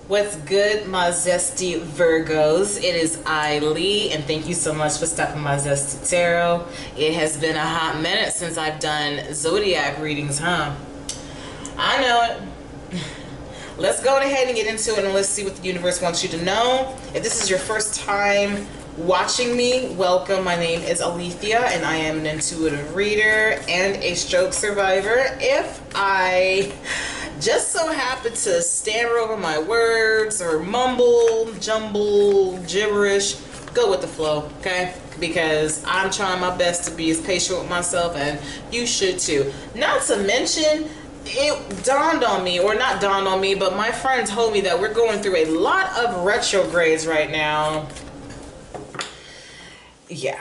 What's good, my zesty Virgos? It is I, Lee, and thank you so much for stopping my zesty tarot. It has been a hot minute since I've done zodiac readings, huh? I know it. Let's go ahead and get into it, and let's see what the universe wants you to know. If this is your first time watching me, welcome. My name is Alethea, and I am an intuitive reader and a stroke survivor. If I just so happen to stammer over my words or mumble, jumble, gibberish, go with the flow, okay? Because I'm trying my best to be as patient with myself, and you should too. Not to mention, it dawned on me, or not dawned on me, but my friend told me that we're going through a lot of retrogrades right now. Yeah.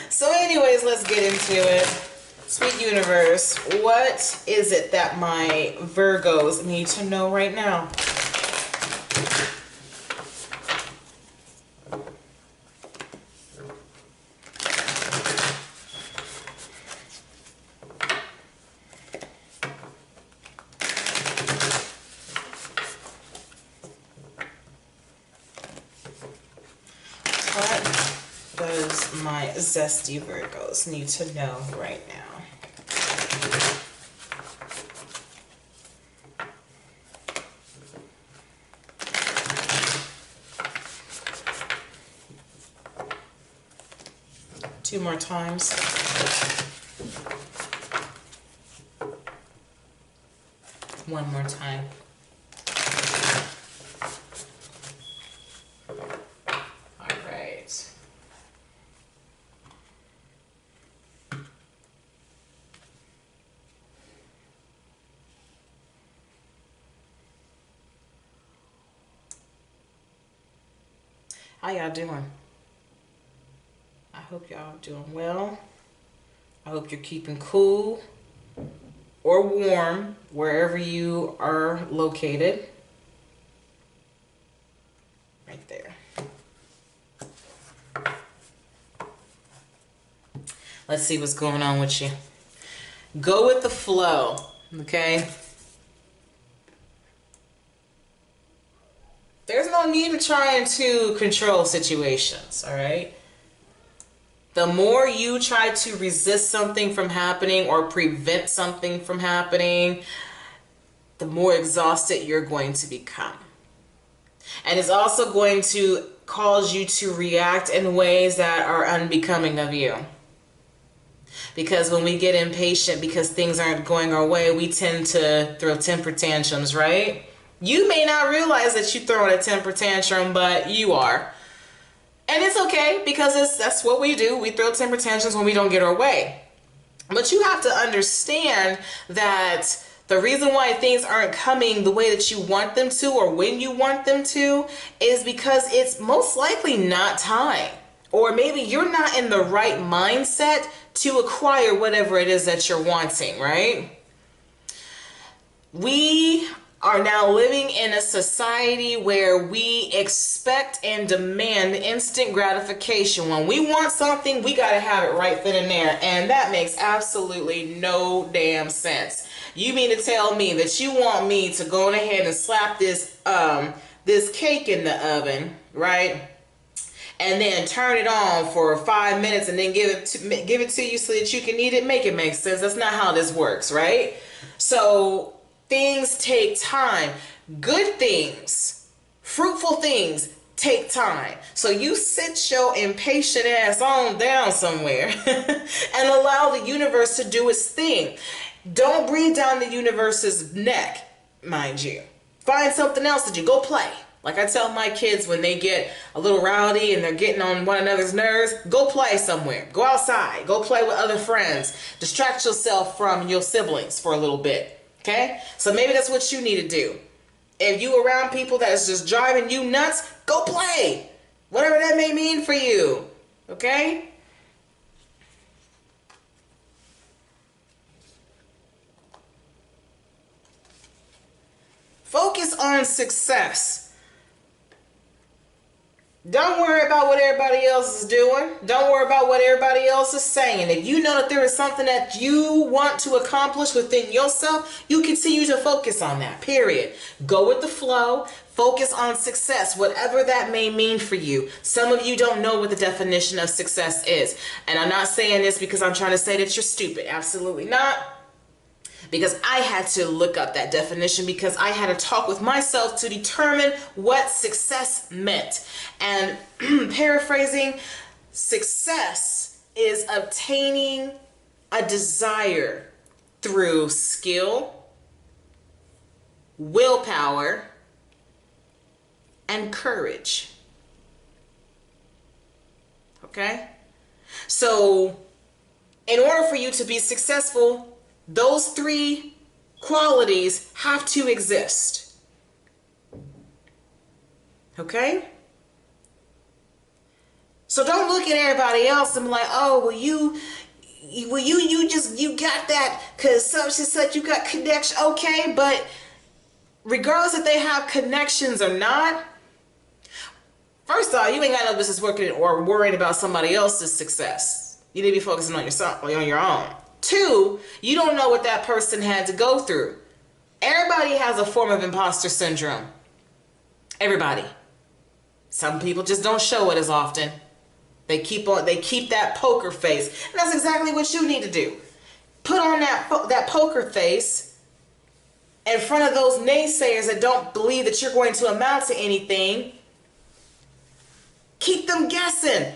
So anyways, let's get into it. Sweet universe, what is it that my Virgos need to know right now? What does my zesty Virgos need to know right now? Two more times. One more time. All right. How y'all doing? I hope y'all doing well. I hope you're keeping cool or warm wherever you are located. Right there. Let's see what's going on with you. Go with the flow, okay? There's no need in trying to control situations, all right? The more you try to resist something from happening or prevent something from happening, the more exhausted you're going to become. And it's also going to cause you to react in ways that are unbecoming of you. Because when we get impatient because things aren't going our way, we tend to throw temper tantrums, right? You may not realize that you're throwing a temper tantrum, but you are. And it's okay, because that's what we do. We throw temper tantrums when we don't get our way. But you have to understand that the reason why things aren't coming the way that you want them to or when you want them to is because it's most likely not time. Or maybe you're not in the right mindset to acquire whatever it is that you're wanting, right? We are now living in a society where we expect and demand instant gratification. When we want something, we got to have it right then and there. And that makes absolutely no damn sense. You mean to tell me that you want me to go ahead and slap this cake in the oven, right? And then turn it on for 5 minutes and then give it to you so that you can eat it? Make it make sense. That's not how this works, right? So things take time. Good things, fruitful things take time. So you sit your impatient ass on down somewhere and allow the universe to do its thing. Don't breathe down the universe's neck, mind you. Find something else to do. Go play. Like I tell my kids when they get a little rowdy and they're getting on one another's nerves, go play somewhere. Go outside. Go play with other friends. Distract yourself from your siblings for a little bit. Okay? So maybe that's what you need to do. If you around people that's just driving you nuts, go play. Whatever that may mean for you. Okay? Focus on success. Don't worry about what everybody else is doing. Don't worry about what everybody else is saying. If you know that there is something that you want to accomplish within yourself, you continue to focus on that, period. Go with the flow. Focus on success, whatever that may mean for you. Some of you don't know what the definition of success is. And I'm not saying this because I'm trying to say that you're stupid. Absolutely not. Because I had to look up that definition, because I had to talk with myself to determine what success meant. And paraphrasing, success is obtaining a desire through skill, willpower, and courage. Okay? So, in order for you to be successful, those three qualities have to exist. Okay? So don't look at everybody else and be like, oh, well, you got that because such and such, you got connection. Okay, but regardless if they have connections or not, first off, you ain't got no business working or worrying about somebody else's success. You need to be focusing on yourself or on your own. Two, you don't know what that person had to go through. Everybody has a form of imposter syndrome. Everybody. Some people just don't show it as often. They keep that poker face. And that's exactly what you need to do. Put on that poker face in front of those naysayers that don't believe that you're going to amount to anything. Keep them guessing.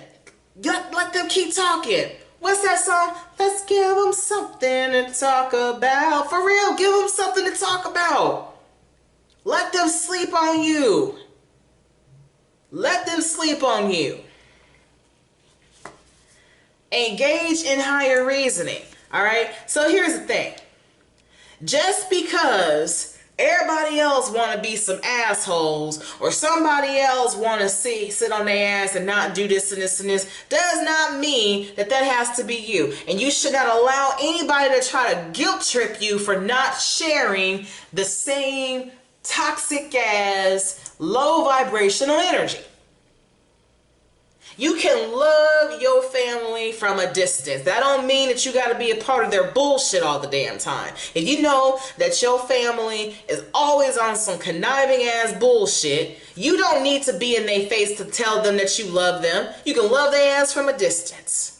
Let them keep talking. What's that song? Let's give them something to talk about. For real, give them something to talk about. Let them sleep on you. Let them sleep on you. Engage in higher reasoning. All right? So here's the thing. Just because everybody else want to be some assholes, or somebody else want to sit on their ass and not do this and this and this, does not mean that that has to be you. And you should not allow anybody to try to guilt trip you for not sharing the same toxic ass low vibrational energy. You can love your family from a distance. That don't mean that you got to be a part of their bullshit all the damn time. If you know that your family is always on some conniving ass bullshit, you don't need to be in their face to tell them that you love them. You can love their ass from a distance.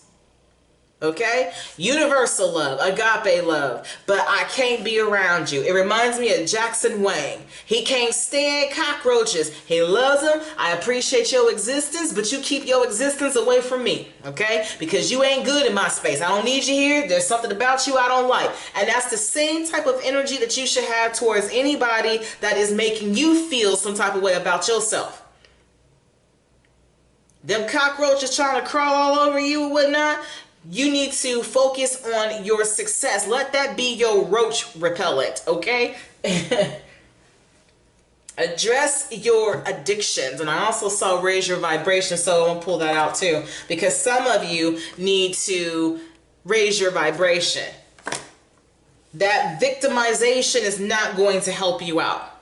Okay? Universal love, agape love, but I can't be around you. It reminds me of Jackson Wang. He can't stand cockroaches. He loves them. I appreciate your existence, but you keep your existence away from me, okay? Because you ain't good in my space. I don't need you here. There's something about you I don't like. And that's the same type of energy that you should have towards anybody that is making you feel some type of way about yourself. Them cockroaches trying to crawl all over you and whatnot, you need to focus on your success. Let that be your roach repellent, okay? Address your addictions. And I also saw raise your vibration, so I'm going to pull that out too. Because some of you need to raise your vibration. That victimization is not going to help you out.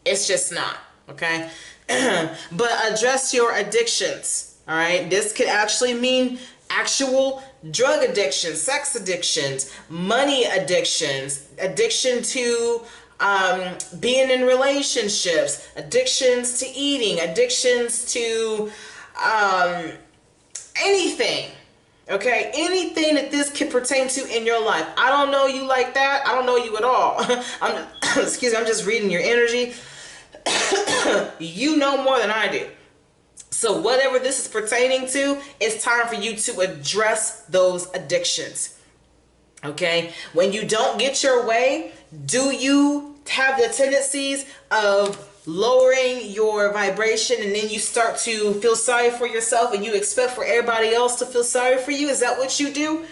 It's just not, okay? But address your addictions, all right? This could actually mean actual drug addictions, sex addictions, money addictions, addiction to being in relationships, addictions to eating, addictions to anything. Okay, anything that this can pertain to in your life. I don't know you like that. I don't know you at all. Excuse me, I'm just reading your energy. You know more than I do. So whatever this is pertaining to, it's time for you to address those addictions. Okay? When you don't get your way, do you have the tendencies of lowering your vibration and then you start to feel sorry for yourself and you expect for everybody else to feel sorry for you? Is that what you do?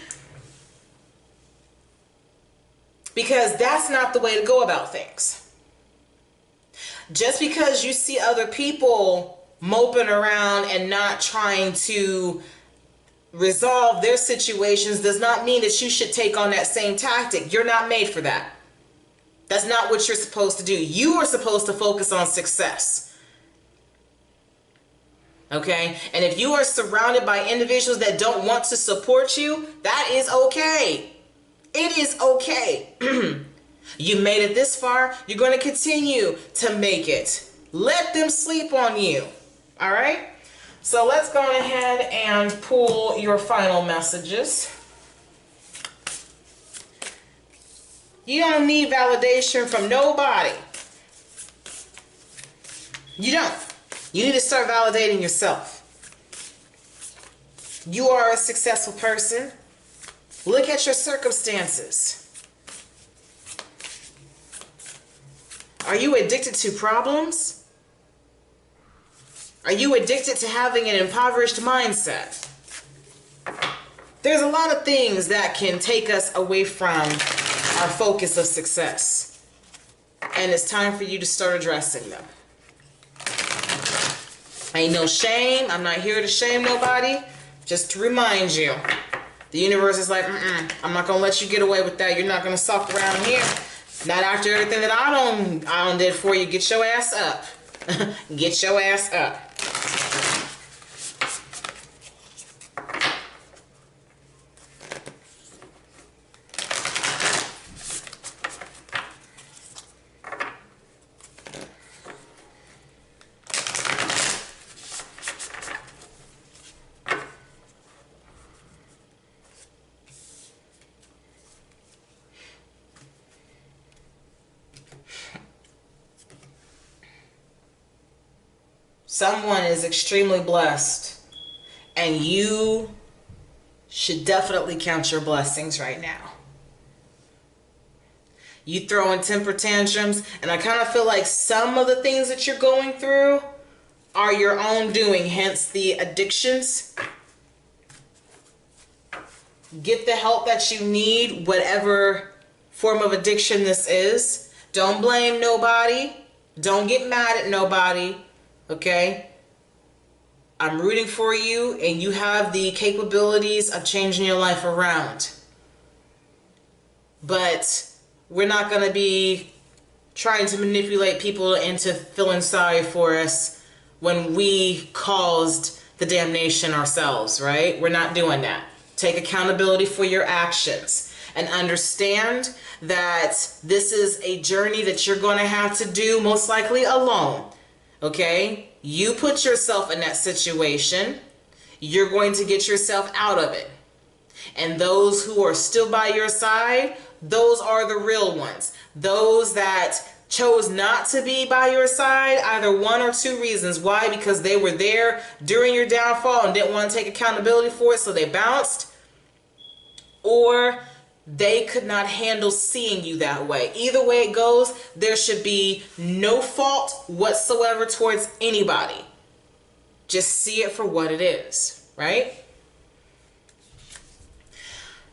Because that's not the way to go about things. Just because you see other people moping around and not trying to resolve their situations does not mean that you should take on that same tactic. You're not made for that. That's not what you're supposed to do. You are supposed to focus on success. Okay? And if you are surrounded by individuals that don't want to support you, that is okay. It is okay. You made it this far, you're going to continue to make it. Let them sleep on you. All right? So let's go ahead and pull your final messages. You don't need validation from nobody. You don't. You need to start validating yourself. You are a successful person. Look at your circumstances. Are you addicted to problems? Are you addicted to having an impoverished mindset? There's a lot of things that can take us away from our focus of success. And it's time for you to start addressing them. Ain't no shame. I'm not here to shame nobody. Just to remind you. The universe is like, I'm not going to let you get away with that. You're not going to suck around here. Not after everything that I done did for you. Get your ass up. Get your ass up. Someone is extremely blessed, and you should definitely count your blessings right now. You throwing temper tantrums, and I kind of feel like some of the things that you're going through are your own doing, hence the addictions. Get the help that you need, whatever form of addiction this is. Don't blame nobody. Don't get mad at nobody. Okay? I'm rooting for you, and you have the capabilities of changing your life around. But we're not going to be trying to manipulate people into feeling sorry for us when we caused the damnation ourselves, right? We're not doing that. Take accountability for your actions and understand that this is a journey that you're going to have to do most likely alone. Okay? You put yourself in that situation. You're going to get yourself out of it. And those who are still by your side, those are the real ones. Those that chose not to be by your side, either one or two reasons. Why? Because they were there during your downfall and didn't want to take accountability for it, so they bounced. Or they could not handle seeing you that way. Either way it goes, there should be no fault whatsoever towards anybody. Just see it for what it is, right?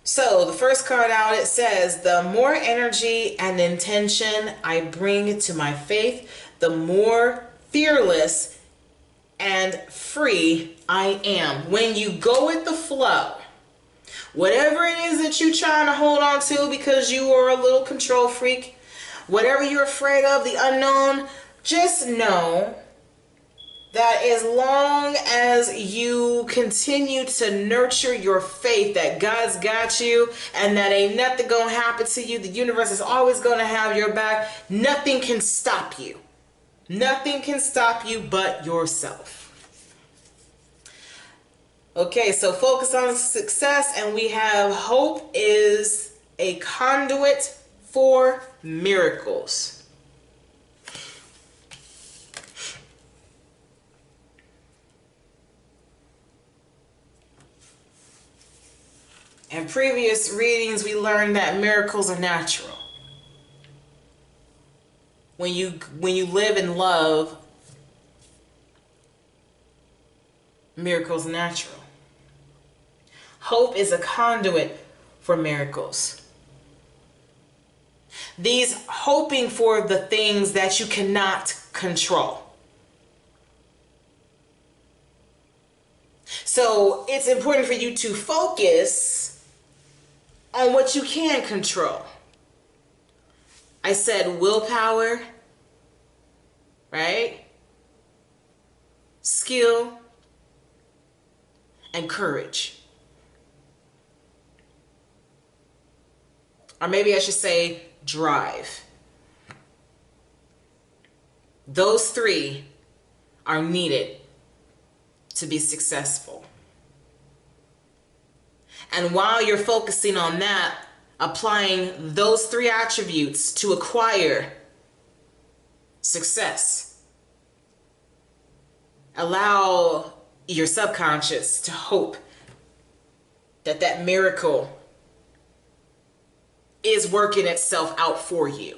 So the first card out, it says, the more energy and intention I bring to my faith, the more fearless and free I am. When you go with the flow, whatever it is that you're trying to hold on to because you are a little control freak, whatever you're afraid of, the unknown, just know that as long as you continue to nurture your faith that God's got you and that ain't nothing gonna happen to you, the universe is always gonna have your back, nothing can stop you. Nothing can stop you but yourself. Okay, so focus on success, and we have hope is a conduit for miracles. In previous readings, we learned that miracles are natural. When you live in love, miracles are natural. Hope is a conduit for miracles. These hoping for the things that you cannot control. So it's important for you to focus on what you can control. I said willpower, right? Skill, and courage. Or maybe I should say drive. Those three are needed to be successful. And while you're focusing on that, applying those three attributes to acquire success, allow your subconscious to hope that that miracle is working itself out for you.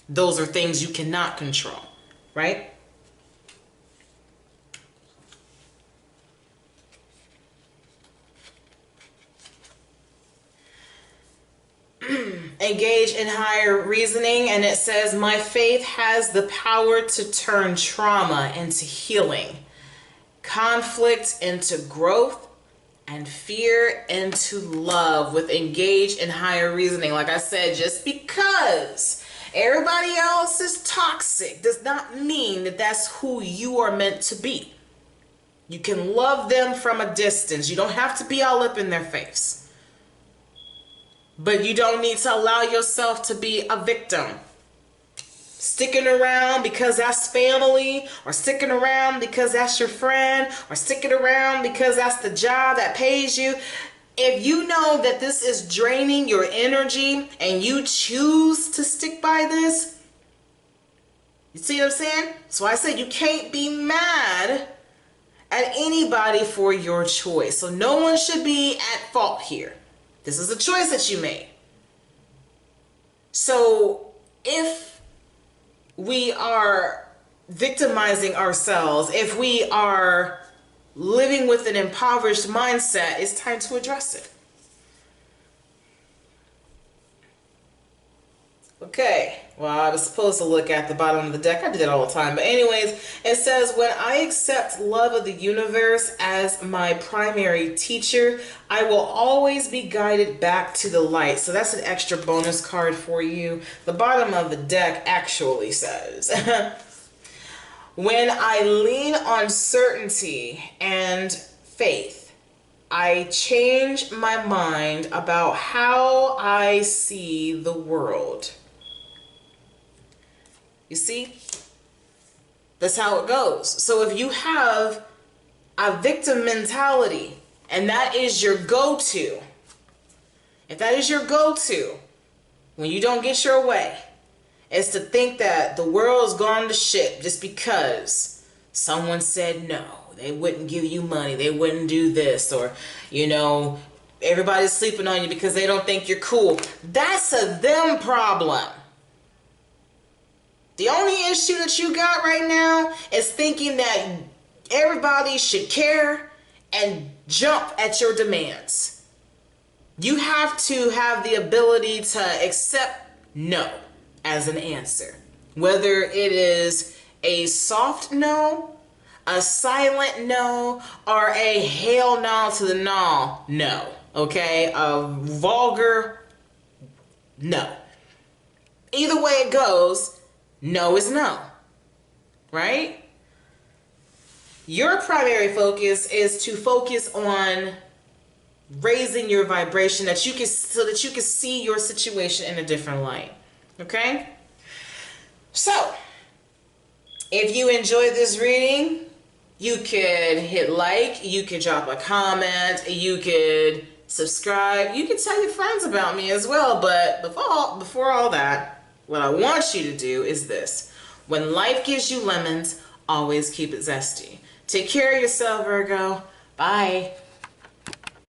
Those are things you cannot control, right? Engage in higher reasoning, and it says, my faith has the power to turn trauma into healing, conflict into growth, and fear into love. With engage in higher reasoning, like I said, just because everybody else is toxic does not mean that that's who you are meant to be. You can love them from a distance. You don't have to be all up in their face. But you don't need to allow yourself to be a victim. Sticking around because that's family, or sticking around because that's your friend, or sticking around because that's the job that pays you. If you know that this is draining your energy and you choose to stick by this, you see what I'm saying? So I said you can't be mad at anybody for your choice. So no one should be at fault here. This is a choice that you made. So if we are victimizing ourselves, if we are living with an impoverished mindset, it's time to address it. Okay, well, I was supposed to look at the bottom of the deck. I do that all the time. But anyways, it says, when I accept love of the universe as my primary teacher, I will always be guided back to the light. So that's an extra bonus card for you. The bottom of the deck actually says, when I lean on certainty and faith, I change my mind about how I see the world. You see? That's how it goes. So if you have a victim mentality and that is your go-to, if that is your go-to when you don't get your way, is to think that the world's gone to shit just because someone said no, they wouldn't give you money, they wouldn't do this, or, you know, everybody's sleeping on you because they don't think you're cool. That's a them problem. The only issue that you got right now is thinking that everybody should care and jump at your demands. You have to have the ability to accept no as an answer. Whether it is a soft no, a silent no, or a hell no to the no. Okay? A vulgar no. Either way it goes, no is no, right? Your primary focus is to focus on raising your vibration so that you can see your situation in a different light, okay? So, if you enjoyed this reading, you could hit like, you could drop a comment, you could subscribe, you could tell your friends about me as well. But before all that, what I want you to do is this. When life gives you lemons, always keep it zesty. Take care of yourself, Virgo. Bye.